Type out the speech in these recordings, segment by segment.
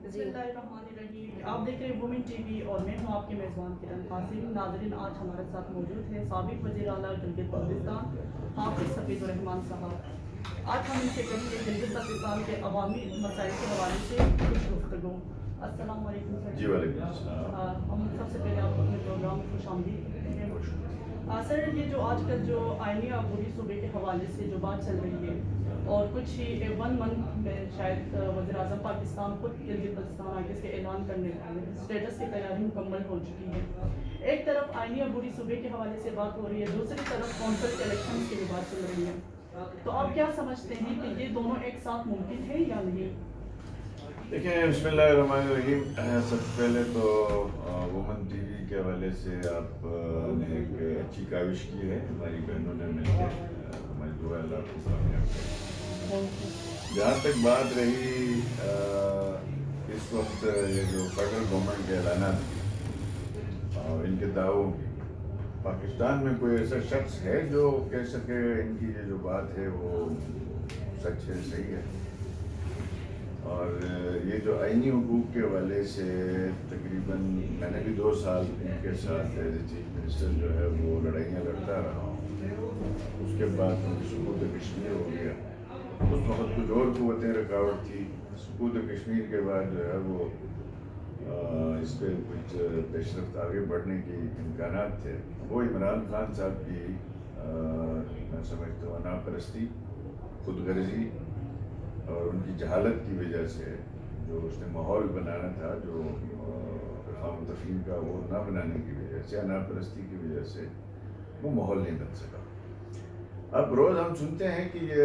بسم اللہ الرحمن الرحیم. آپ دیکھ رہے ہیں وومن ٹی وی اور میں ہوں آپ کے میزبان کرن قاسم. ناظرین، آج ہمارے ساتھ موجود ہیں سابق وزیر اعلیٰ گلگت بلتستان حافظ حفیظ الرحمان صاحب. آج ہم ان سے کہیں گے گلگت بلتستان کے عوامی مسائل کے حوالے سے کچھ گفتگو. السلام علیکم سر. جی وعلیکم السلام. ہم سب سے پہلے آپ کو اپنے پروگرام میں خوش آمدید کہتے ہیں. سر، یہ جو آج کل جو آئینی عبوری صوبے کے حوالے سے جو بات چل رہی ہے اور کچھ ہی 1 منتھ میں شاید وزیر اعظم پاکستان خود گلگت بلتستان آ کے اس کے اعلان کرنے والے اسٹیٹس کی تیاری مکمل ہو چکی ہے. ایک طرف آئینی عبوری صوبے کے حوالے سے بات ہو رہی ہے، دوسری طرف کونسل کے الیکشن کی بھی بات چل رہی ہے. تو آپ کیا سمجھتے ہیں کہ یہ دونوں ایک ساتھ ممکن ہے یا نہیں؟ دیکھیں، بسم اللہ الرحمن الرحیم. سب سے پہلے تو وومن ٹی وی کے حوالے سے آپ نے ایک اچھی کاوش کی ہے. ہماری بہنوں نے مل کے ہماری دعا اللہ کو کامیاب کرے. جہاں تک بات رہی اس وقت یہ جو فیڈرل گورنمنٹ کے اعلانات اور ان کے دعووں کی، پاکستان میں کوئی ایسا شخص ہے جو کہہ سکے ان کی یہ جو بات ہے وہ سچ ہے، صحیح ہے؟ اور یہ جو آئینی حقوق کے حوالے سے تقریباً میں نے بھی 2 سال ان کے ساتھ ایز اے چیف منسٹر جو ہے وہ لڑائیاں لڑتا رہا ہوں. اس کے بعد سقوط کشمیر ہو گیا. اس وقت کچھ اور قوتیں رکاوٹ تھی. سقوط کشمیر کے بعد جو ہے وہ اس پہ کچھ پیش رفت آگے بڑھنے کے امکانات تھے. وہ عمران خان صاحب کی میں سمجھتا ہوں انا پرستی، خود غرضی اور ان کی جہالت کی وجہ سے جو اس نے ماحول بنانا تھا، جو افہام و تفہیم کا وہ نہ بنانے کی وجہ سے، انا پرستی کی وجہ سے وہ ماحول نہیں بن سکا. اب روز ہم سنتے ہیں کہ یہ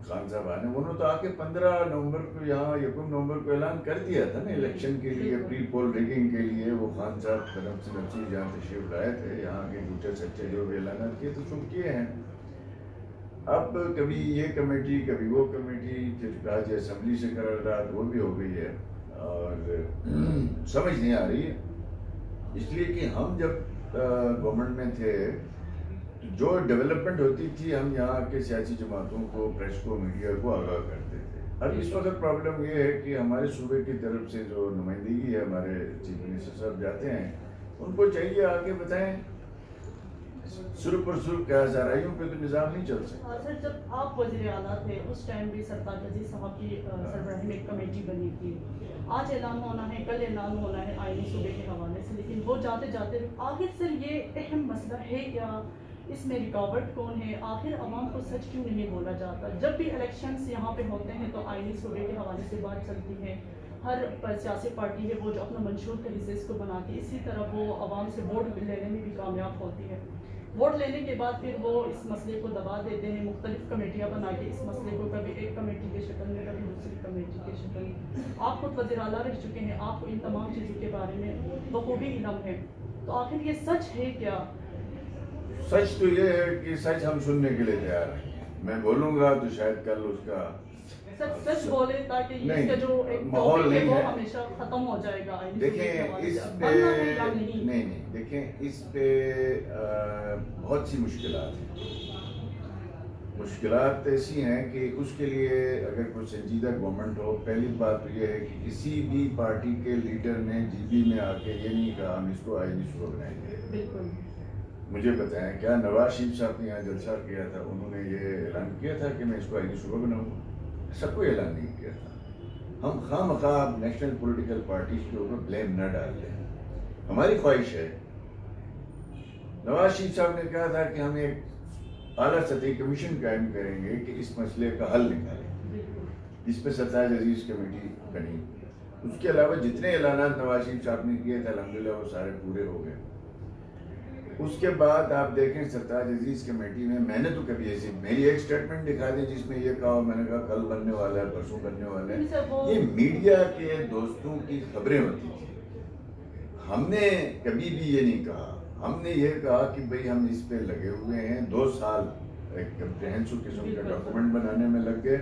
خان صاحب آنے، انہوں نے تو آ کے 15 نومبر کو یہاں 1 نومبر کو اعلان کر دیا تھا نا الیکشن کے لیے، پری پول ریگنگ کے لیے. وہ خان صاحب قدم سے نفسی جہاں تشریف لائے تھے، یہاں کے جھوٹے سچے جو بھی اعلانات کیے تو سن کیے ہیں. اب کبھی یہ کمیٹی کبھی وہ کمیٹی، پھر راج اسمبلی سے قرارداد وہ بھی ہو گئی ہے اور سمجھ نہیں آ رہی ہے. اس لیے کہ ہم جب گورنمنٹ میں تھے جو ڈیولپمنٹ ہوتی تھی ہم یہاں کے سیاسی جماعتوں کو، پریس کو، میڈیا کو آگاہ کرتے تھے. اب اس وقت پرابلم یہ ہے کہ ہمارے صوبے کی طرف سے جو نمائندگی ہے، ہمارے چیف منسٹر صاحب جاتے ہیں، ان کو چاہیے آ کے بتائیں سر پر سر کیا سرائیوں پہ تو نظام نہیں چل سکتا. سر، جب آپ وزیر اعلیٰ تھے اس ٹائم بھی سرتاج عزیز صاحب کی سربراہی میں ایک کمیٹی بنی تھی. آج اعلان ہونا ہے، کل اعلان ہونا ہے آئینی صوبے کے حوالے سے، لیکن وہ جاتے جاتے آخر سر یہ اہم مسئلہ ہے کیا؟ اس میں رکاوٹ کون ہے؟ آخر عوام کو سچ کیوں نہیں بولا جاتا؟ جب بھی الیکشنز یہاں پہ ہوتے ہیں تو آئینی صوبے کے حوالے سے بات چلتی ہے. ہر سیاسی پارٹی ہے وہ جو اپنا منشور کے حصے اس کو بناتی ہے، اسی طرح وہ عوام سے ووٹ لینے میں بھی کامیاب ہوتی ہے. ووٹ لینے کے بعد پھر وہ اس مسئلے کو دبا دیتے ہیں، مختلف کمیٹیاں بنا کے اس مسئلے کو کبھی ایک کمیٹی کے شکل میں، کبھی دوسری کمیٹی کے شکل میں. آپ خود وزیر اعلیٰ رہ چکے ہیں، آپ کو ان تمام چیزوں کے بارے میں بخوبی علم ہے. تو آخر یہ سچ ہے کیا؟ سچ تو یہ ہے کہ سچ ہم سننے کے لیے تیار ہیں. میں بولوں گا تو شاید کل اس کا سچ بولے تاکہ اس کا جو ایک ماحول ٹاپک ہے نہیں وہ ہے. ہمیشہ ختم ہو جائے گا. دیکھیں اس پہ نہیں، دیکھیں اس پہ بہت سی مشکلات ہیں. مشکلات ایسی ہیں کہ اس کے لیے اگر کوئی سنجیدہ گورنمنٹ ہو، پہلی بات تو یہ ہے کہ کسی بھی پارٹی کے لیڈر نے جی بی میں آ کے یہ نہیں کہا ہم اس کو آئینی صوبہ بنائیں گے. بالکل. مجھے بتائیں کیا نواز شریف صاحب نے یہاں جلسہ کیا تھا، انہوں نے یہ اعلان کیا تھا کہ میں اس کو آئینی صوبہ بناؤں گا؟ ایسا کوئی اعلان نہیں کیا تھا. ہم خواہ مخواہ نیشنل پولیٹیکل پارٹیز کے اوپر بلیم نہ ڈال دیں. ہماری خواہش ہے، نواز شریف صاحب نے کہا تھا کہ ہم ایک اعلیٰ سطحی کمیشن قائم کریں گے کہ اس مسئلے کا حل نکالیں. اس پہ سرتاج عزیز کمیٹی بنی. اس کے علاوہ جتنے اعلانات نواز شریف صاحب نے کیے تھے الحمدللہ وہ سارے پورے ہو گئے. اس کے بعد آپ دیکھیں سرتاج عزیز کمیٹی میں نے تو کبھی ایسی میری ایک سٹیٹمنٹ دکھا دی جس میں یہ کہا، میں نے کہا کل بننے والا ہے، پرسوں بننے والا ہے. یہ میڈیا کے دوستوں کی خبریں ہوتی تھی. ہم نے کبھی بھی یہ نہیں کہا. ہم نے یہ کہا کہ بھئی ہم اس پہ لگے ہوئے ہیں. 2 سال ایک کمپریہنسو قسم کا ڈاکومنٹ بنانے میں لگ گئے.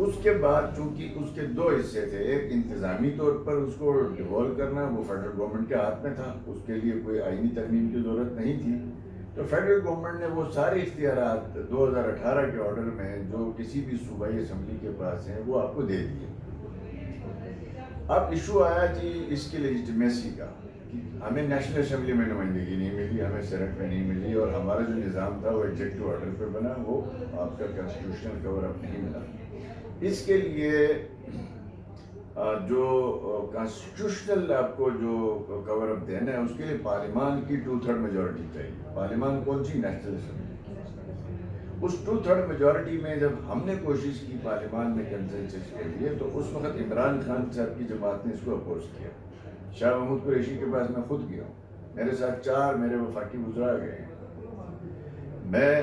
اس کے بعد چونکہ اس کے 2 حصے تھے، ایک انتظامی طور پر اس کو ڈیوالو کرنا، وہ فیڈرل گورنمنٹ کے ہاتھ میں تھا، اس کے لیے کوئی آئینی ترمیم کی ضرورت نہیں تھی. تو فیڈرل گورنمنٹ نے وہ سارے اختیارات 2018 کے آرڈر میں جو کسی بھی صوبائی اسمبلی کے پاس ہیں وہ آپ کو دے دیے. اب ایشو آیا جی اس کی لیجیٹمیسی کا. ہمیں نیشنل اسمبلی میں نمائندگی نہیں ملی, ہمیں سینٹ میں نہیں ملی, اور ہمارا جو نظام تھا وہ ایگزیکٹو آرڈر پہ بنا, وہ آپ کا کانسٹیٹیوشنل کور اپ نہیں ملا. اس کے لیے جو کانسٹیٹیوشنل آپ کو جو کور اپ دینا ہے اس کے لیے پارلیمان کی 2/3 میجورٹی چاہیے. پارلیمان کون سی؟ National assembly. اس 2/3 میجورٹی میں جب ہم نے کوشش کی پارلیمان میں کنسنسس کے لیے, تو اس وقت عمران خان صاحب کی جماعت نے اس کو اپوز کیا. شاہ محمود قریشی کے پاس میں خود گیا ہوں, میرے ساتھ 4 میرے وفاقی وزراء گئے ہیں. میں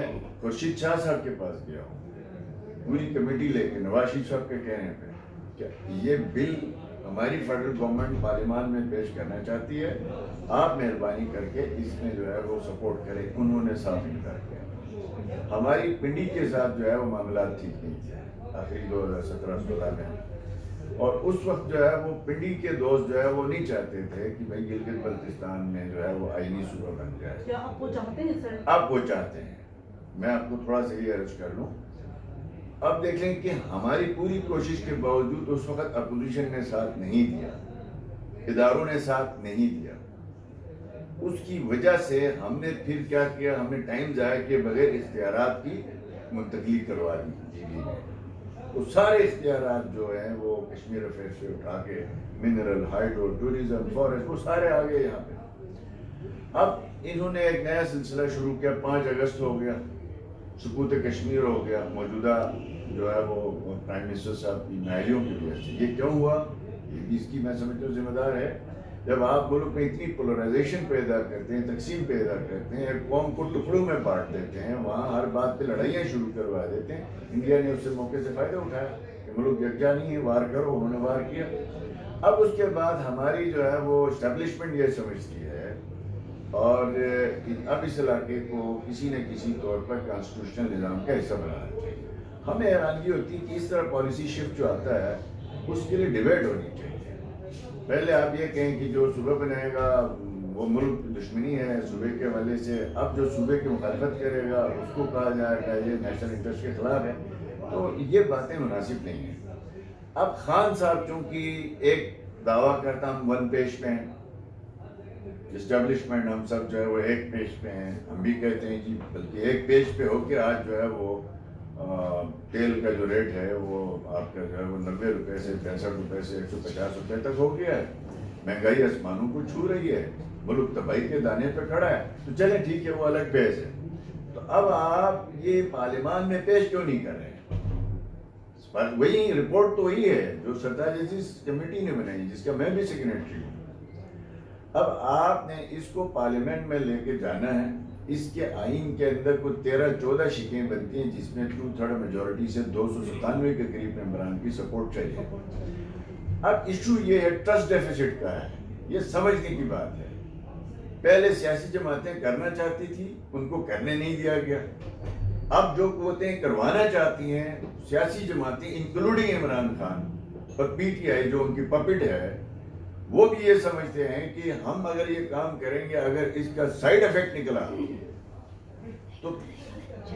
خورشید شاہ صاحب کے پاس گیا ہوں پوری کمیٹی لے کے, نواز شریف صاحب کے کہنے پہ کہ یہ بل ہماری فیڈرل گورنمنٹ پارلیمان میں پیش کرنا چاہتی ہے, آپ مہربانی کر کے اس میں جو ہے وہ سپورٹ کریں. انہوں نے صاف انکار کیا. ہماری پنڈی کے ساتھ جو ہے وہ معاملات ٹھیک نہیں تھے آخری 2017-16 میں, اور اس وقت جو ہے وہ پنڈی کے دوست جو ہے وہ نہیں چاہتے تھے کہ بھائی گلگت بلتستان میں جو ہے وہ آئینی صوبہ بن جائے. کیا آپ وہ چاہتے ہیں سر؟ اب وہ چاہتے ہیں. میں آپ کو تھوڑا سا یہ عرض کر لوں, اب دیکھیں کہ ہماری پوری کوشش کے باوجود اس وقت اپوزیشن نے ساتھ نہیں دیا, اداروں نے ساتھ نہیں دیا. اس کی وجہ سے ہم نے پھر کیا کیا, ہم نے ٹائم ضائع کیے بغیر اختیارات کی منتقلی کروا دی جی بی میں. وہ سارے اختیارات جو ہیں وہ کشمیر افیئر سے اٹھا کے منرل, ہائیڈرو, ٹوریزم, فارسٹ, وہ سارے آ گئے یہاں پہ. اب انہوں نے ایک نیا سلسلہ شروع کیا. 5 اگست ہو گیا, سکوت کشمیر ہو گیا. موجودہ جو ہے وہ پرائم منسٹر صاحب کی نااہلیوں کی وجہ سے. یہ کیوں ہوا؟ یہ بھی اس کی میں سمجھتا ہوں ذمہ دار ہے. جب آپ ملک میں اتنی پولرائزیشن پیدا کرتے ہیں, تقسیم پیدا کرتے ہیں, ایک قوم کو ٹکڑوں میں بانٹ دیتے ہیں, وہاں ہر بات پہ لڑائیاں شروع کروا دیتے ہیں. انڈیا نے اس سے موقع سے فائدہ اٹھایا کہ ملک یکجا نہیں ہے, وار کرو. انہوں نے وار کیا. اب اس کے بعد ہماری جو ہے وہ اسٹیبلشمنٹ یہ سمجھتی ہے, اور اب اس علاقے کو کسی نہ کسی طور پر کانسٹیٹیوشنل نظام کا حصہ بنانا چاہیے. ہمیں حیرانگی ہوتی ہے کہ اس طرح پالیسی شفٹ جو آتا ہے اس کے لیے ڈیبیٹ ہونی چاہیے. پہلے آپ یہ کہیں کہ جو صوبہ بنائے گا وہ ملک دشمنی ہے صوبے کے حوالے سے. اب جو صوبے کی مخالفت کرے گا اس کو کہا جائے گا یہ نیشنل انٹرسٹ کے خلاف ہے. تو یہ باتیں مناسب نہیں ہیں. اب خان صاحب چونکہ ایک دعویٰ کرتا ہم 1 پیج پہ ہیں, اسٹیبلشمنٹ ہم سب جو ہے وہ 1 پیج پہ ہیں. ہم بھی کہتے ہیں جی بلکہ 1 پیج پہ ہو کے آج جو ہے وہ تیل کا جو ریٹ ہے وہ آپ کا جو ہے وہ 90 روپے سے 65 روپے سے 150 روپے تک ہو گیا ہے. مہنگائی آسمانوں کو چھو رہی ہے, ملک تباہی کے دانے پہ کھڑا ہے. تو چلیں ٹھیک ہے, وہ الگ بحث ہے. تو اب آپ یہ پارلیمان میں پیش کیوں نہیں کر رہے ہیں؟ وہی رپورٹ تو وہی ہے جو سردار عزیز کمیٹی نے بنائی, جس کا میں بھی سیکریٹری ہوں. اب آپ نے اس کو پارلیمنٹ میں لے کے جانا ہے. اس کے آئین کے اندر کوئی 13-14 شکیں بنتی ہیں جس میں 2/3 میجورٹی سے 297 کے قریب ممبران کی سپورٹ چاہیے. اب ایشو یہ ہے ٹرسٹ ڈیفیسٹ کا ہے. یہ سمجھنے کی بات ہے. پہلے سیاسی جماعتیں کرنا چاہتی تھی, ان کو کرنے نہیں دیا گیا. اب جو قوتیں کروانا چاہتی ہیں سیاسی جماعتیں انکلوڈنگ عمران خان اور پی ٹی آئی جو ان کی پپٹ ہے, وہ بھی یہ سمجھتے ہیں کہ ہم اگر یہ کام کریں گے, اگر اس کا سائیڈ افیکٹ نکلا تو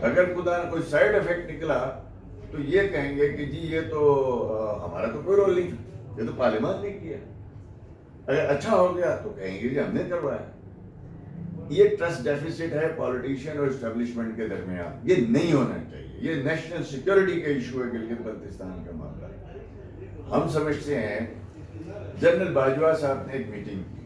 اگر خدا کوئی سائیڈ افیکٹ نکلا تو یہ کہیں گے کہ جی یہ تو ہمارا تو کوئی رول نہیں, یہ تو پارلیمان نے کیا. اگر اچھا ہو گیا تو کہیں گے جی ہم نے کروایا. یہ ٹرسٹ ڈیفیسٹ ہے پولیٹیشین اور اسٹیبلشمنٹ کے درمیان. یہ نہیں ہونا چاہیے. یہ نیشنل سیکیورٹی کا ایشو ہے گلگت بلتستان کا معاملہ. ہم سمجھتے ہیں جنرل باجوہ صاحب نے ایک میٹنگ کی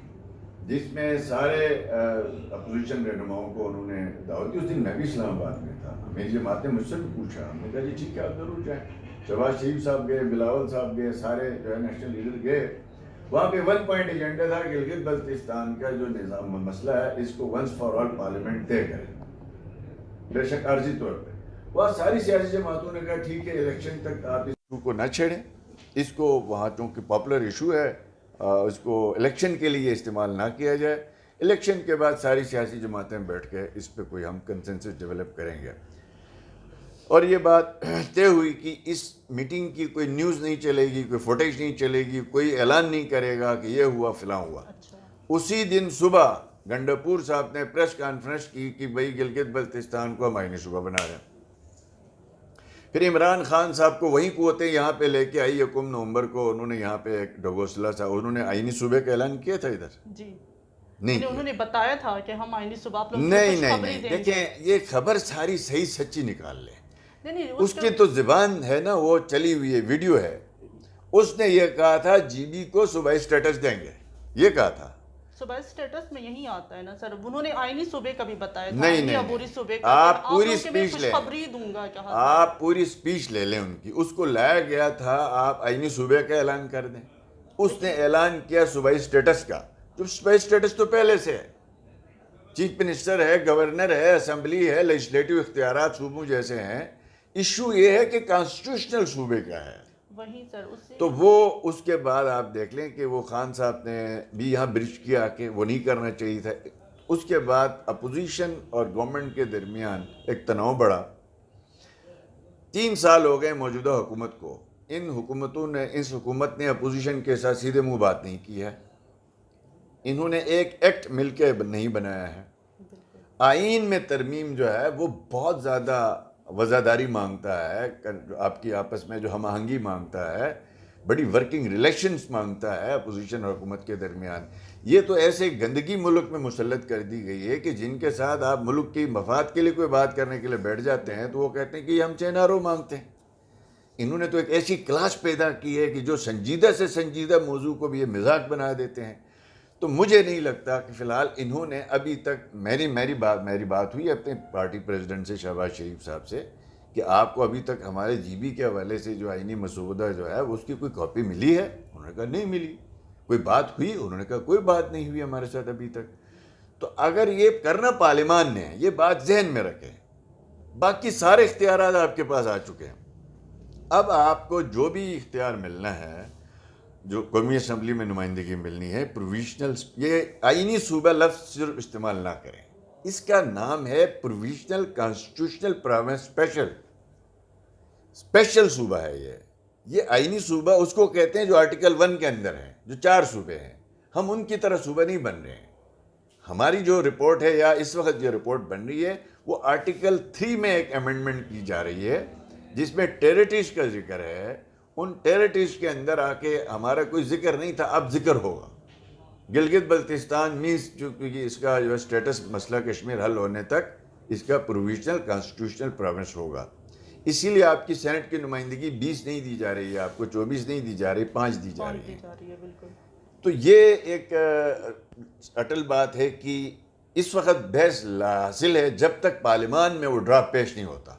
جس میں سارے اپوزیشن رہنماؤں کو انہوں نے دعوت دی. اس دن میں بھی اسلام آباد میں تھا. میری جماعت نے مجھ سے بھی پوچھا, ہم نے کہا جی ٹھیک ہے آپ ضرور جائیں. شہباز شریف صاحب گئے, بلاول صاحب گئے, سارے جو ہے نیشنل لیڈر گئے. وہاں پہ 1 پوائنٹ ایجنڈا تھا کہ گلگت بلتستان کا جو نظام مسئلہ ہے اس کو ونس فار آل پارلیمنٹ طے کرے, بے شک عارضی طور پہ. وہاں ساری سیاسی جماعتوں نے کہا ٹھیک ہے الیکشن تک آپ اس ایشو کو نہ چھیڑیں. اس کو وہاں چونکہ پاپولر ایشو ہے اس کو الیکشن کے لیے استعمال نہ کیا جائے. الیکشن کے بعد ساری سیاسی جماعتیں بیٹھ کے اس پہ کوئی ہم کنسنسس ڈیولپ کریں گے. اور یہ بات طے ہوئی کہ اس میٹنگ کی کوئی نیوز نہیں چلے گی, کوئی فوٹیج نہیں چلے گی, کوئی اعلان نہیں کرے گا کہ یہ ہوا فلاں ہوا. اسی دن صبح گنڈاپور صاحب نے پریس کانفرنس کی کہ بھائی گلگت بلتستان کو ہم آئینی صوبہ بنا رہے ہیں. پھر عمران خان صاحب کو وہی قوتیں یہاں پہ لے کے آئی 1 نومبر کو، انہوں نے یہاں پہ ایک ڈگوسلا تھا، انہوں نے آئینی صوبے کا اعلان کیا تھا ادھر؟ جی نہیں، انہوں نے بتایا تھا کہ ہم آئینی صوبہ آپ لوگوں کو نہیں خوشخبری نہیں دیں گے۔ دیکھیں یہ خبر ساری صحیح سچی نکال لیں، نہیں اس کی تو زبان ہے نا، وہ چلی ہوئی ہے، ویڈیو ہے، اس نے یہ کہا تھا جی بی کو صوبائی سٹیٹس دیں گے، یہ کہا تھا۔ صوبائی سٹیٹس میں یہی آتا ہے نا سر، انہوں نے آئینی صوبے کا بھی بتایا تھا، نہیں آئینی نہیں عبوری صوبے کا، آپ پوری لوگوں کے میں اسپیچ لیں، خوشخبری دوں گا کہا تھا۔ آپ پوری اسپیچ لے لیں ان کی، اس کو لایا گیا تھا آپ آئینی صوبے کا اعلان کر دیں، اس نے اعلان کیا صوبائی سٹیٹس کا، جو صوبائی سٹیٹس تو پہلے سے ہے، چیف منسٹر ہے، گورنر ہے، اسمبلی ہے، لیجسلیٹو اختیارات صوبوں جیسے ہیں، ایشو یہ ہے کہ کانسٹیٹیوشنل صوبے کا ہے۔ وہیں سر اس سے تو وہ اس کے بعد آپ دیکھ لیں کہ وہ خان صاحب نے بھی یہاں برج کیا کہ وہ نہیں کرنا چاہیے تھا، اس کے بعد اپوزیشن اور گورنمنٹ کے درمیان ایک تناؤ بڑھا۔ 3 سال ہو گئے موجودہ حکومت کو، اس حکومت نے اپوزیشن کے ساتھ سیدھے منہ بات نہیں کی ہے، انہوں نے ایک ایکٹ مل کے نہیں بنایا ہے۔ آئین میں ترمیم جو ہے وہ بہت زیادہ وزاداری مانگتا ہے، آپ کی آپس میں جو ہم آہنگی مانگتا ہے، بڑی ورکنگ ریلیشنز مانگتا ہے اپوزیشن اور حکومت کے درمیان۔ یہ تو ایسے گندگی ملک میں مسلط کر دی گئی ہے کہ جن کے ساتھ آپ ملک کی مفاد کے لیے کوئی بات کرنے کے لیے بیٹھ جاتے ہیں تو وہ کہتے ہیں کہ یہ ہم چینارو مانگتے ہیں۔ انہوں نے تو ایک ایسی کلاس پیدا کی ہے کہ جو سنجیدہ سے سنجیدہ موضوع کو بھی یہ مذاق بنا دیتے ہیں۔ تو مجھے نہیں لگتا کہ فی الحال انہوں نے ابھی تک میری بات ہوئی اپنے پارٹی پریزیڈنٹ سے، شہباز شریف صاحب سے، کہ آپ کو ابھی تک ہمارے جی بی کے حوالے سے جو آئینی مسودہ جو ہے اس کی کوئی کاپی ملی ہے؟ انہوں نے کہا نہیں ملی۔ کوئی بات ہوئی؟ انہوں نے کہا کوئی بات نہیں ہوئی ہمارے ساتھ ابھی تک۔ تو اگر یہ کرنا پارلیمان نے ہے، یہ بات ذہن میں رکھیں، باقی سارے اختیارات آپ کے پاس آ چکے ہیں، اب آپ کو جو بھی اختیار ملنا ہے، جو قومی اسمبلی میں نمائندگی ملنی ہے، پروویشنل، یہ آئینی صوبہ لفظ صرف استعمال نہ کریں، اس کا نام ہے پروویشنل کانسٹیٹیوشنل پروونس اسپیشل صوبہ ہے۔ یہ آئینی صوبہ اس کو کہتے ہیں جو آرٹیکل 1 کے اندر ہے، جو 4 صوبے ہیں، ہم ان کی طرح صوبہ نہیں بن رہے ہیں۔ ہماری جو رپورٹ ہے یا اس وقت جو رپورٹ بن رہی ہے وہ آرٹیکل 3 میں ایک امینڈمنٹ کی جا رہی ہے جس میں ٹیریٹریز کا ذکر ہے، ان ٹیریٹریز کے اندر آ کے ہمارا کوئی ذکر نہیں تھا، اب ذکر ہوگا۔ گلگت بلتستان میز چونکہ اس کا جو سٹیٹس مسئلہ کشمیر حل ہونے تک اس کا پروویشنل کانسٹیٹیوشنل پروونس ہوگا، اسی لیے آپ کی سینٹ کی نمائندگی 20 نہیں دی جا رہی ہے، آپ کو 24 نہیں دی جا رہی، 5 دی جا رہی ہے۔ بالکل۔ تو یہ ایک اٹل بات ہے کہ اس وقت بحث حاصل ہے جب تک پارلیمان میں وہ ڈرافٹ پیش نہیں ہوتا۔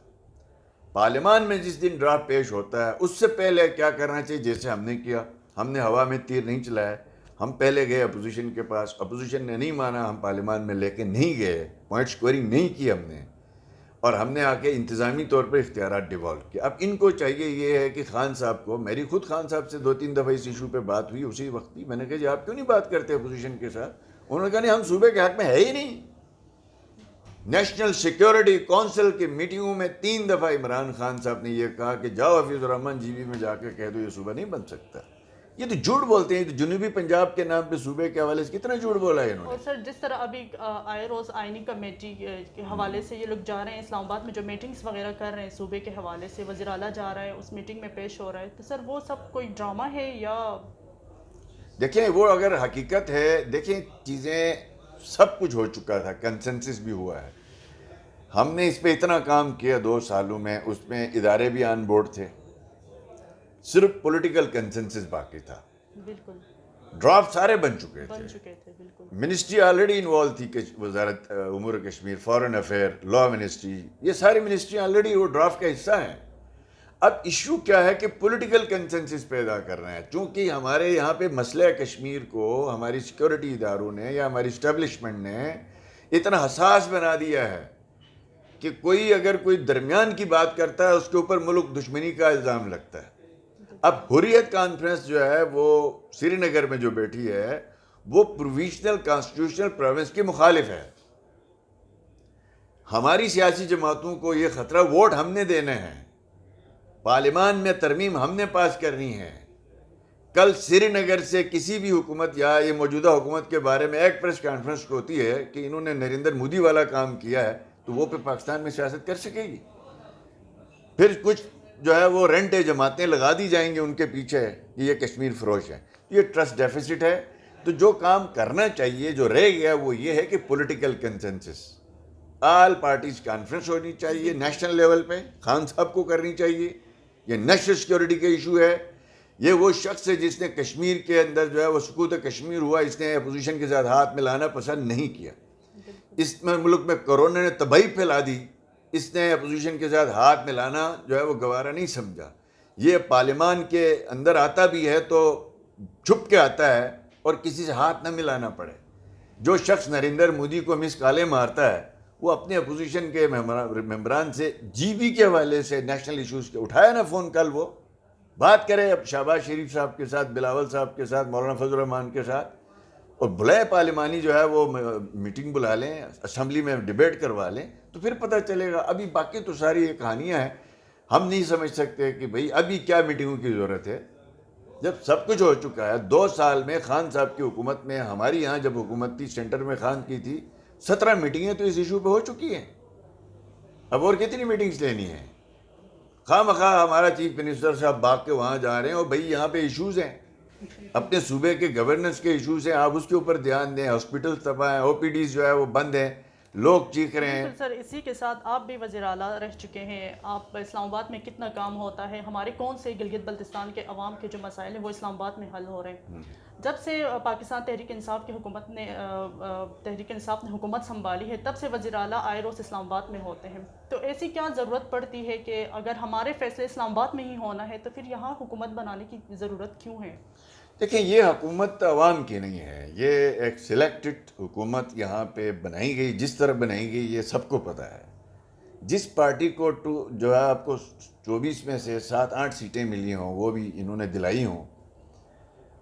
پارلیمان میں جس دن ڈرافٹ پیش ہوتا ہے اس سے پہلے کیا کرنا چاہیے، جیسے ہم نے کیا، ہم نے ہوا میں تیر نہیں چلایا، ہم پہلے گئے اپوزیشن کے پاس، اپوزیشن نے نہیں مانا، ہم پارلیمان میں لے کے نہیں گئے، پوائنٹ اسکورنگ نہیں کی ہم نے، اور ہم نے آ کے انتظامی طور پر اختیارات ڈیوالو کیے۔ اب ان کو چاہیے یہ ہے کہ خان صاحب کو، میری خود خان صاحب سے 2-3 دفعہ اس ایشو پہ بات ہوئی، اسی وقت ہی میں نے کہا جی آپ کیوں نہیں بات کرتے اپوزیشن کے ساتھ؟ انہوں نے کہا نہیں ہم صوبے کے حق میں ہے ہی نہیں۔ نیشنل سیکیورٹی کونسل کی میٹنگوں میں 3 دفعہ عمران خان صاحب نے یہ کہا کہ جاؤ حفیظ الرحمان جی بی میں جا کے کہہ دو یہ صوبہ نہیں بن سکتا۔ یہ تو جھوٹ بولتے ہیں، جنوبی پنجاب کے نام پہ صوبے کے حوالے سے کتنا جھوٹ بولا ہے انہوں نے۔ اور سر جس طرح ابھی آئے روز آئینی کمیٹی کے حوالے سے یہ لوگ جا رہے ہیں اسلام آباد میں، جو میٹنگز وغیرہ کر رہے ہیں صوبے کے حوالے سے، وزیر اعلیٰ جا رہا ہے اس میٹنگ میں پیش ہو رہا ہے، تو سر وہ سب کوئی ڈرامہ ہے یا؟ دیکھیں وہ اگر حقیقت ہے، دیکھیں چیزیں سب کچھ ہو چکا تھا، کنسنسس بھی ہوا ہے، ہم نے اس پہ اتنا کام کیا 2 سالوں میں، اس میں ادارے بھی آن بورڈ تھے، صرف پولیٹیکل کنسنسس باقی تھا۔ بالکل ڈرافٹ سارے بن چکے تھے بالکل۔ منسٹری آلریڈی انوالو تھی، وزارت امور کشمیر، فارن افیئر، لا منسٹری، یہ ساری منسٹری آلریڈی وہ ڈرافٹ کا حصہ ہیں۔ اب ایشو کیا ہے کہ پولیٹیکل کنسنسس پیدا کرنا ہے، چونکہ ہمارے یہاں پہ مسئلہ کشمیر کو ہماری سیکورٹی اداروں نے یا ہماری اسٹیبلشمنٹ نے اتنا حساس بنا دیا ہے کہ کوئی اگر کوئی درمیان کی بات کرتا ہے اس کے اوپر ملک دشمنی کا الزام لگتا ہے۔ اب حریت کانفرنس جو ہے وہ سری نگر میں جو بیٹھی ہے وہ پروویشنل کانسٹیٹیوشنل پروونس کی مخالف ہے۔ ہماری سیاسی جماعتوں کو یہ خطرہ، ووٹ ہم نے دینے ہیں، پارلیمان میں ترمیم ہم نے پاس کرنی ہے۔ کل سری نگر سے کسی بھی حکومت یا یہ موجودہ حکومت کے بارے میں ایک پریس کانفرنس ہوتی ہے کہ انہوں نے نریندر مودی والا کام کیا ہے تو وہ پھر پاکستان میں سیاست کر سکے گی؟ پھر کچھ جو ہے وہ رینٹ جماعتیں لگا دی جائیں گے ان کے پیچھے کہ یہ کشمیر فروش ہے. یہ ٹرسٹ ڈیفیسٹ ہے. تو جو کام کرنا چاہیے جو رہ گیا وہ یہ ہے کہ political consensus, all parties conference ہونی چاہیے نیشنل لیول پہ، خان صاحب کو کرنی چاہیے. یہ نیشنل سیکیورٹی کا ایشو ہے. یہ وہ شخص ہے جس نے کشمیر کے اندر جو ہے وہ سقوط کشمیر ہوا، اس نے اپوزیشن کے ساتھ ہاتھ ملانا پسند نہیں کیا. اس میں ملک میں کرونا نے تباہی پھیلا دی، اس نے اپوزیشن کے ساتھ ہاتھ ملانا جو ہے وہ گوارا نہیں سمجھا. یہ پارلیمان کے اندر آتا بھی ہے تو چھپ کے آتا ہے اور کسی سے ہاتھ نہ ملانا پڑے. جو شخص نریندر مودی کو مس کالے مارتا ہے وہ اپنے اپوزیشن کے ممبران سے جی بی کے حوالے سے نیشنل ایشوز کے اٹھایا نا فون کل، وہ بات کرے اب شہباز شریف صاحب کے ساتھ، بلاول صاحب کے ساتھ، مولانا فضل الرحمان کے ساتھ، اور بلائے پارلیمانی جو ہے وہ میٹنگ بلا لیں، اسمبلی میں ڈیبیٹ کروا لیں تو پھر پتہ چلے گا. ابھی باقی تو ساری یہ کہانیاں ہیں. ہم نہیں سمجھ سکتے کہ بھئی ابھی کیا میٹنگوں کی ضرورت ہے جب سب کچھ ہو چکا ہے. 2 سال میں خان صاحب کی حکومت میں، ہماری یہاں جب حکومت تھی سینٹر میں خان کی تھی، 17 میٹنگیں تو اس ایشو پہ ہو چکی ہیں. اب اور کتنی میٹنگز لینی ہیں؟ خواہ مخواہ ہمارا چیف منسٹر صاحب بھاگ کے وہاں جا رہے ہیں اور بھئی یہاں پہ ایشوز ہیں، اپنے صوبے کے گورننس کے ایشوز ہیں، آپ اس کے اوپر دھیان دیں. ہاسپٹل تباہ ہیں، او پی ڈیز جو ہے وہ بند ہیں، لوگ چیخ رہے ہیں. سر اسی کے ساتھ آپ بھی وزیر اعلیٰ رہ چکے ہیں، آپ اسلام آباد میں کتنا کام ہوتا ہے، ہمارے کون سے گلگت بلتستان کے عوام کے جو مسائل ہیں وہ اسلام آباد میں حل ہو رہے ہیں. جب سے پاکستان تحریک انصاف نے حکومت سنبھالی ہے تب سے وزیر اعلیٰ آئے روز اسلام آباد میں ہوتے ہیں. تو ایسی کیا ضرورت پڑتی ہے کہ اگر ہمارے فیصلے اسلام آباد میں ہی ہونا ہے تو پھر یہاں حکومت بنانے کی ضرورت کیوں ہے؟ دیکھیں یہ حکومت عوام کی نہیں ہے، یہ ایک سلیکٹڈ حکومت یہاں پہ بنائی گئی. جس طرح بنائی گئی یہ سب کو پتہ ہے. جس پارٹی کو جو ہے آپ کو 24 میں سے 7-8 سیٹیں ملی ہوں وہ بھی انہوں نے دلائی ہوں.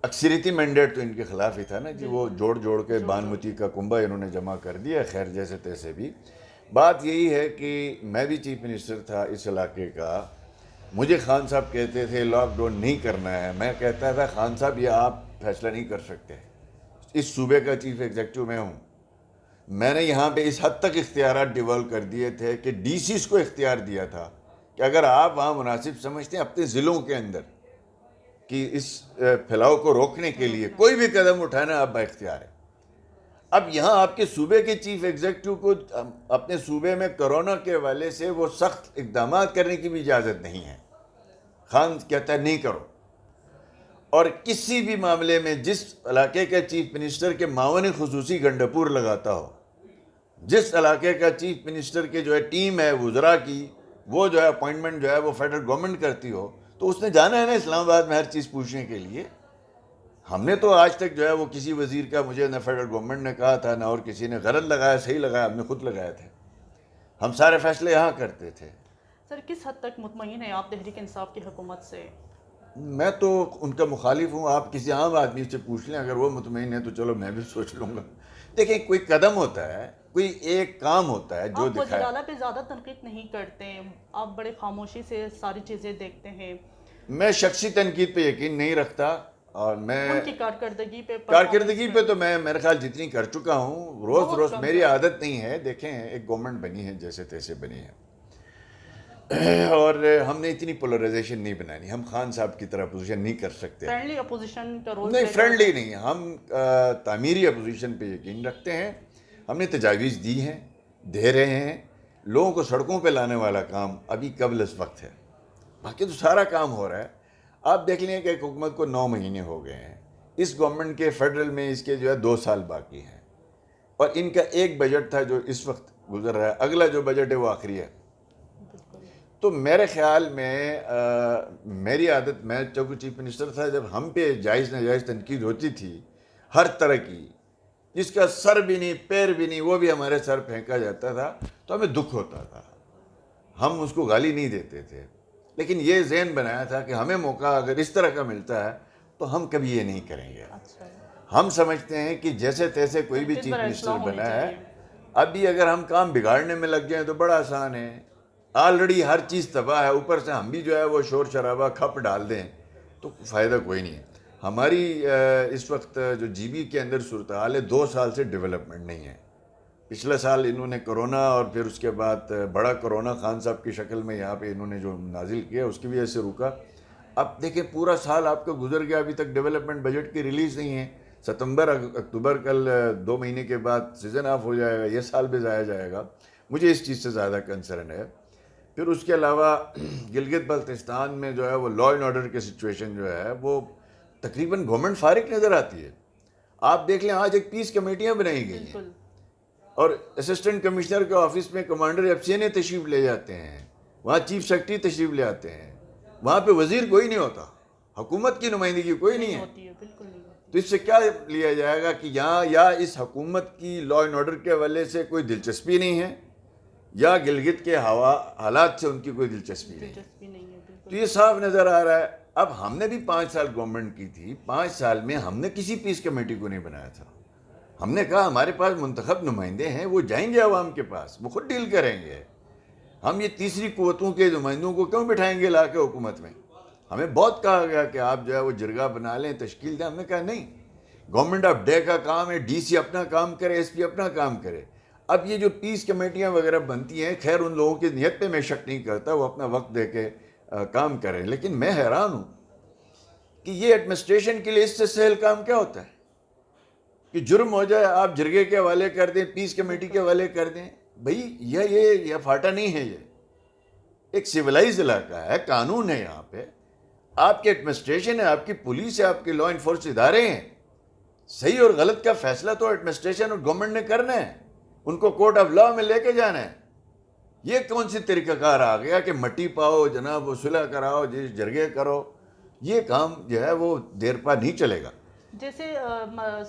اکثریتی مینڈیٹ تو ان کے خلاف ہی تھا نا جی، وہ جوڑ کے بانمتی کا کنبہ انہوں نے جمع کر دیا. خیر جیسے تیسے بھی بات یہی ہے کہ میں بھی چیف منسٹر تھا اس علاقے کا. مجھے خان صاحب کہتے تھے لاک ڈاؤن نہیں کرنا ہے، میں کہتا تھا خان صاحب یہ آپ فیصلہ نہیں کر سکتے، اس صوبے کا چیف ایگزیکٹو میں ہوں. میں نے یہاں پہ اس حد تک اختیارات ڈیولپ کر دیے تھے کہ ڈی سیز کو اختیار دیا تھا کہ اگر آپ وہاں مناسب سمجھتے ہیں اپنے ضلعوں کے اندر کہ اس پھیلاؤ کو روکنے کے لیے کوئی بھی قدم اٹھانا آپ با اختیار ہے. اب یہاں آپ کے صوبے کے چیف ایگزیکٹو کو اپنے صوبے میں کرونا کے حوالے سے وہ سخت اقدامات کرنے کی بھی اجازت نہیں ہے. خان کہتا ہے نہیں کرو. اور کسی بھی معاملے میں جس علاقے کا چیف منسٹر کے معاون خصوصی گنڈپور لگاتا ہو، جس علاقے کا چیف منسٹر کے جو ہے ٹیم ہے وزراء کی، وہ جو ہے اپوائنٹمنٹ جو ہے وہ فیڈرل گورنمنٹ کرتی ہو، تو اس نے جانا ہے نا اسلام آباد میں ہر چیز پوچھنے کے لیے. ہم نے تو آج تک جو ہے وہ کسی وزیر کا مجھے نہ فیڈرل گورنمنٹ نے کہا تھا نہ اور کسی نے غلط لگایا صحیح لگایا، ہم نے خود لگائے تھے. ہم سارے فیصلے یہاں کرتے تھے. سر کس حد تک مطمئن ہیں آپ تحریک انصاف کی حکومت سے؟ میں تو ان کا مخالف ہوں. آپ کسی عام آدمی سے پوچھ لیں، اگر وہ مطمئن ہے تو چلو میں بھی سوچ لوں گا. دیکھیں کوئی قدم ہوتا ہے، کوئی ایک کام ہوتا ہے جو آپ وزیر دکھائے. اعلیٰ پہ زیادہ تنقید نہیں کرتے، آپ بڑے خاموشی سے ساری چیزیں دیکھتے ہیں. میں شخصی تنقید پہ یقین نہیں رکھتا، اور میں ان کی کارکردگی پہ تو میں میرے خیال جتنی کر چکا ہوں روز میری عادت نہیں ہے. دیکھیں ایک گورنمنٹ بنی ہے جیسے تیسے بنی ہے، اور ہم نے اتنی پولرائزیشن نہیں بنانی. ہم خان صاحب کی طرح اپوزیشن نہیں کر سکتے. فرینڈلی اپوزیشن کا رول نہیں، فرینڈلی نہیں، ہم تعمیری اپوزیشن پہ یقین رکھتے ہیں. ہم نے تجاویز دی ہیں، دے رہے ہیں. لوگوں کو سڑکوں پہ لانے والا کام ابھی قبل از وقت ہے، باقی تو سارا کام ہو رہا ہے. آپ دیکھ لیں کہ ایک حکومت کو 9 مہینے ہو گئے ہیں. اس گورنمنٹ کے فیڈرل میں اس کے جو ہے 2 سال باقی ہیں، اور ان کا ایک بجٹ تھا جو اس وقت گزر رہا ہے. اگلا جو بجٹ ہے وہ آخری ہے. تو میرے خیال میں میری عادت، میں چونکہ چیف منسٹر تھا، جب ہم پہ جائز ناجائز تنقید ہوتی تھی ہر طرح کی، جس کا سر بھی نہیں پیر بھی نہیں وہ بھی ہمارے سر پھینکا جاتا تھا، تو ہمیں دکھ ہوتا تھا. ہم اس کو گالی نہیں دیتے تھے، لیکن یہ ذہن بنایا تھا کہ ہمیں موقع اگر اس طرح کا ملتا ہے تو ہم کبھی یہ نہیں کریں گے. ہم سمجھتے ہیں کہ جیسے تیسے کوئی بھی چیف منسٹر بنا ہے، ابھی اگر ہم کام بگاڑنے میں لگ جائیں تو بڑا آسان ہے. آلریڈی ہر چیز تباہ ہے، اوپر سے ہم بھی جو ہے وہ شور شرابہ کھپ ڈال دیں تو فائدہ کوئی نہیں ہے. ہماری اس وقت جو جی بی کے اندر صورتحال ہے، 2 سال سے ڈیولپمنٹ نہیں ہے. پچھلے سال انہوں نے کرونا اور پھر اس کے بعد بڑا کرونا خان صاحب کی شکل میں یہاں پہ انہوں نے جو نازل کیا اس کی وجہ سے روکا. اب دیکھیں پورا سال آپ کا گزر گیا, ابھی تک ڈیولپمنٹ بجٹ کی ریلیز نہیں ہے. ستمبر اکتوبر کل 2 مہینے کے بعد سیزن آف ہو جائے گا, یہ سال بھی ضائع جائے گا. مجھے اس چیز سے زیادہ کنسرن ہے. پھر اس کے علاوہ گلگت بلتستان میں جو ہے وہ لا اینڈ آرڈر کی سچویشن جو ہے وہ تقریباً گورنمنٹ فارغ نظر آتی ہے. آپ دیکھ لیں آج ایک پیس کمیٹیاں بنائی گئی ہیں اور اسسٹنٹ کمشنر کے آفس میں کمانڈر ایف سی نے تشریف لے جاتے ہیں, وہاں چیف سیکرٹری تشریف لے آتے ہیں, وہاں پہ وزیر کوئی نہیں ہوتا, حکومت کی نمائندگی کوئی نہیں ہے. تو اس سے کیا لیا جائے گا کہ یہاں یا اس حکومت کی لا اینڈ آرڈر کے حوالے سے کوئی دلچسپی نہیں ہے یا گلگت کے حالات سے ان کی کوئی دلچسپی نہیں ہے. تو یہ صاف نظر آ رہا ہے. اب ہم نے بھی 5 سال گورنمنٹ کی تھی, 5 سال میں ہم نے کسی پیس کمیٹی کو نہیں بنایا تھا. ہم نے کہا ہمارے پاس منتخب نمائندے ہیں, وہ جائیں گے عوام کے پاس, وہ خود ڈیل کریں گے. ہم یہ تیسری قوتوں کے نمائندوں کو کیوں بٹھائیں گے لا کے حکومت میں؟ ہمیں بہت کہا گیا کہ آپ جو ہے وہ جرگہ بنا لیں, تشکیل دیں. ہم نے کہا نہیں, گورنمنٹ آف ڈے کا کام ہے, ڈی سی اپنا کام کرے, ایس پی اپنا کام کرے. اب یہ جو پیس کمیٹیاں وغیرہ بنتی ہیں, خیر ان لوگوں کی نیت پہ میں شک نہیں کرتا, وہ اپنا وقت دے کے کام کریں. لیکن میں حیران ہوں کہ یہ ایڈمنسٹریشن کے لیے اس سے سہل کام کیا ہوتا ہے کہ جرم ہو جائے آپ جرگے کے حوالے کر دیں, پیس کمیٹی کے حوالے کر دیں. بھائی یہ فاٹا نہیں ہے, یہ ایک سیولائز علاقہ ہے, قانون ہے یہاں پہ, آپ کی ایڈمنسٹریشن ہے, آپ کی پولیس ہے, آپ کے لا انفورس ادارے ہیں. صحیح اور غلط کا فیصلہ تو ایڈمنسٹریشن اور گورنمنٹ نے کرنا ہے, ان کو کورٹ آف لا میں لے کے جانا ہے. یہ کون سی طریقہ کار آ گیا کہ مٹی پاؤ جناب, وہ صلح کراؤ, جرگے کرو. یہ کام جو ہے وہ دیر پا نہیں چلے گا. جیسے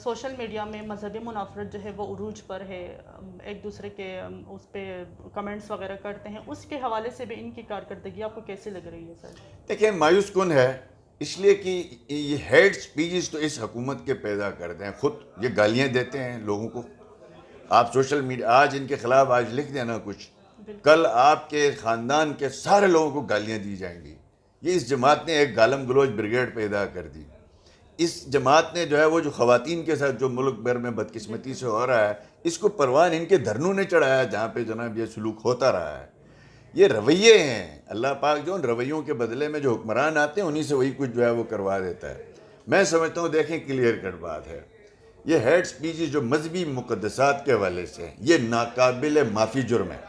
سوشل میڈیا میں مذہبی منافرت جو ہے وہ عروج پر ہے, ایک دوسرے کے اس پہ کمنٹس وغیرہ کرتے ہیں, اس کے حوالے سے بھی ان کی کارکردگی آپ کو کیسے لگ رہی ہے سر؟ دیکھیں مایوس کن ہے, اس لیے کہ یہ ہیٹ سپیچز تو اس حکومت کے پیدا کرتے ہیں. خود یہ گالیاں دیتے ہیں لوگوں کو. آپ سوشل میڈیا آج ان کے خلاف آج لکھ دینا کچھ, کل آپ کے خاندان کے سارے لوگوں کو گالیاں دی جائیں گی. یہ اس جماعت نے ایک گالم گلوچ بریگیڈ پیدا کر دی. اس جماعت نے جو ہے وہ جو خواتین کے ساتھ جو ملک بھر میں بدقسمتی سے ہو رہا ہے, اس کو پروان ان کے دھرنوں نے چڑھایا جہاں پہ جناب یہ سلوک ہوتا رہا ہے. یہ رویے ہیں, اللہ پاک جو ان رویوں کے بدلے میں جو حکمران آتے ہیں انہی سے وہی کچھ جو ہے وہ کروا دیتا ہے. میں سمجھتا ہوں دیکھیں کلیئر کٹ بات ہے, یہ ہیٹ سپیچز جو مذہبی مقدسات کے حوالے سے ہیں یہ ناقابل معافی جرم ہے.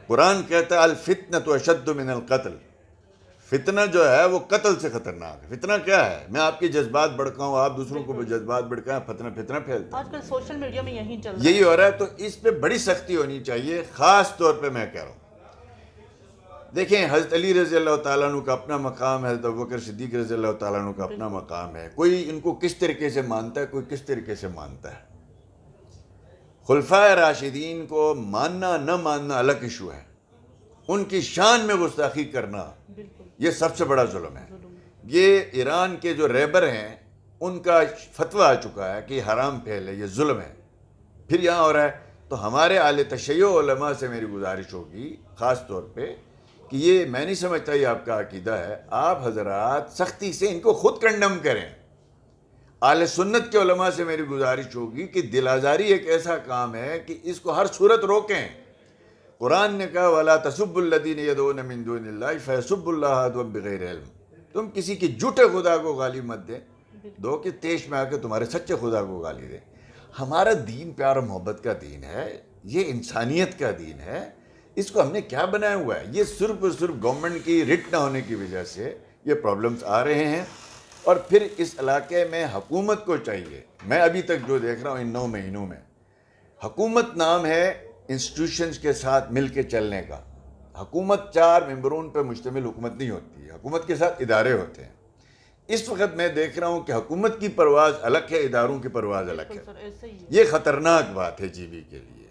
قرآن کہتا ہے الفتنۃ اشد من القتل, فتنہ جو ہے وہ قتل سے خطرناک ہے. فتنہ کیا ہے؟ میں آپ کے جذبات بھڑکاؤں, آپ دوسروں کو جذبات بھڑکائیں, فتنہ پھیلتا ہے. آج کل سوشل میڈیا میں یہی چل رہا ہے, یہی ہو رہا ہے. تو اس پہ بڑی سختی ہونی چاہیے. خاص طور پہ میں کہہ رہا ہوں, دیکھیں حضرت علی رضی اللہ تعالیٰ عنہ کا اپنا مقام ہے, حضرت ابوبکر صدیق رضی اللہ تعالیٰ عنہ کا اپنا مقام ہے. کوئی ان کو کس طریقے سے مانتا ہے, کوئی کس طریقے سے مانتا ہے. خلفائے راشدین کو ماننا نہ ماننا الگ ایشو ہے, ان کی شان میں گستاخی کرنا یہ سب سے بڑا ظلم ہے. یہ ایران کے جو ریبر ہیں ان کا فتویٰ آ چکا ہے کہ یہ حرام پھیل ہے, یہ ظلم ہے. پھر یہاں ہو رہا ہے. تو ہمارے اہل تشیع علماء سے میری گزارش ہوگی خاص طور پہ کہ یہ میں نہیں سمجھتا یہ آپ کا عقیدہ ہے, آپ حضرات سختی سے ان کو خود کنڈم کریں. اہل سنت کے علماء سے میری گزارش ہوگی کہ دل آزاری ایک ایسا کام ہے کہ اس کو ہر صورت روکیں. قرآن نے کہا وَلَا تَسُبُّوا الَّذِينَ يَدْعُونَ مِن دُونِ اللَّهِ فَيَسُبُّوا اللَّهَ عَدْوًا بِغَيْرِ عِلْمٍ. تم کسی کی جھوٹے خدا کو گالی مت دیں, دو کہ تیش میں آ کے تمہارے سچے خدا کو گالی دیں. ہمارا دین پیار و محبت کا دین ہے, یہ انسانیت کا دین ہے. اس کو ہم نے کیا بنایا ہوا ہے؟ یہ صرف اور صرف گورنمنٹ کی رٹ نہ ہونے کی وجہ سے یہ پرابلمز آ رہے ہیں. اور پھر اس علاقے میں حکومت کو چاہیے, میں ابھی تک جو دیکھ رہا ہوں ان 9 مہینوں میں, حکومت نام ہے انسٹیٹیوشنز کے ساتھ مل کے چلنے کا. حکومت 4 ممبرون پہ مشتمل حکومت نہیں ہوتی ہے, حکومت کے ساتھ ادارے ہوتے ہیں. اس وقت میں دیکھ رہا ہوں کہ حکومت کی پرواز الگ ہے, اداروں کی پرواز الگ ہے. یہ خطرناک بات ہے جی بی کے لیے.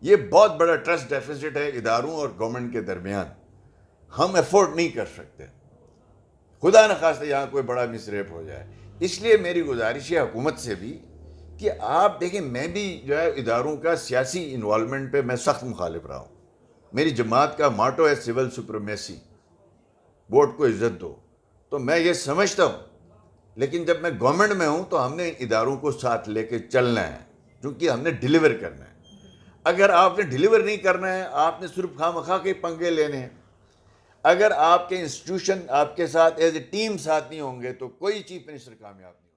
یہ بہت بڑا ٹرسٹ ڈیفیسٹ ہے اداروں اور گورنمنٹ کے درمیان. ہم افورڈ نہیں کر سکتے, خدا نخواستہ یہاں کوئی بڑا مسریپ ہو جائے. اس لیے میری گزارش ہے حکومت سے بھی کہ آپ دیکھیں, میں بھی جو ہے اداروں کا سیاسی انوالومنٹ پہ میں سخت مخالف رہا ہوں. میری جماعت کا ماٹو ہے سول سپریمیسی, ووٹ کو عزت دو. تو میں یہ سمجھتا ہوں, لیکن جب میں گورنمنٹ میں ہوں تو ہم نے اداروں کو ساتھ لے کے چلنا ہے, کیونکہ ہم نے ڈیلیور کرنا ہے. اگر آپ نے ڈیلیور نہیں کرنا ہے، آپ نے صرف خواہ مخواہ کے پنگے لینے ہیں، اگر آپ کے انسٹیٹیوشن آپ کے ساتھ ایز اے ٹیم ساتھ نہیں ہوں گے تو کوئی چیف منسٹر کامیاب نہیں.